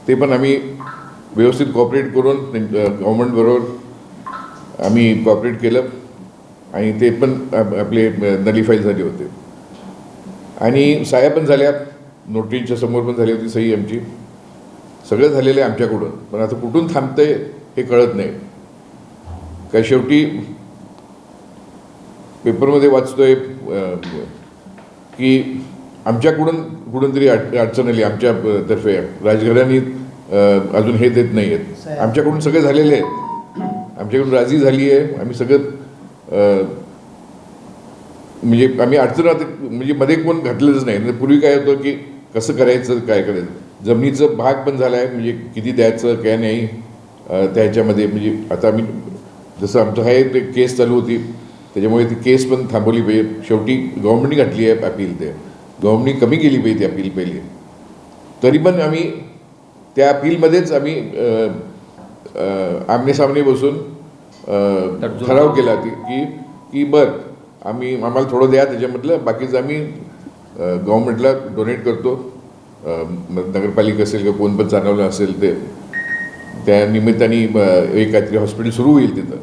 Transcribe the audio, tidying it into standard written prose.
ते पण आम्ही व्यवस्थित कॉपरेट करून गव्हर्नमेंटबरोबर आम्ही कॉपरेट केलं आणि ते पण आपले नलिफाय झाले होते आणि सह्या पण झाल्या, नोटरीच्या समोर पण झाली होती सही आमची. सगळं झालेलं आहे आमच्याकडून, पण आता कुठून थांबतंय हे कळत नाही. काय शेवटी पेपरमध्ये वाचतोय की आमच्याकडून कुठून तरी अडचण आली, आमच्यातर्फे राजघराणी अजून हे देत नाही आहेत. आमच्याकडून सगळे झालेले आहेत, आमच्याकडून राजी झाली आहे. आम्ही सगळं म्हणजे आम्ही अडचणात म्हणजे मध्ये कोण घातलेलंच नाही. पूर्वी काय होतं की कसं करायचं, काय करायचं, जमिनीचं भाग पण झाला आहे, म्हणजे किती द्यायचं काय नाही त्याच्यामध्ये. म्हणजे आता आम्ही जसं आमचं आहे ते केस चालू होती, त्याच्यामुळे ती केस पण थांबवली पाहिजे. शेवटी गव्हर्नमेंटने घातली आहे अपील, ते गव्हर्नमेंटने कमी केली पाहिजे ती अपील पहिली. तरी पण आम्ही त्या अपीलमध्येच आम्ही आमनेसामने बसून ठराव केला की आम्हाला थोडं द्या, त्याच्यामधलं बाकीचं आम्ही गव्हर्नमेंटला डोनेट करतो. नगरपालिका असेल किंवा कोण पण चालवलं असेल ते, त्या निमित्ताने एक काहीतरी हॉस्पिटल सुरू होईल तिथं.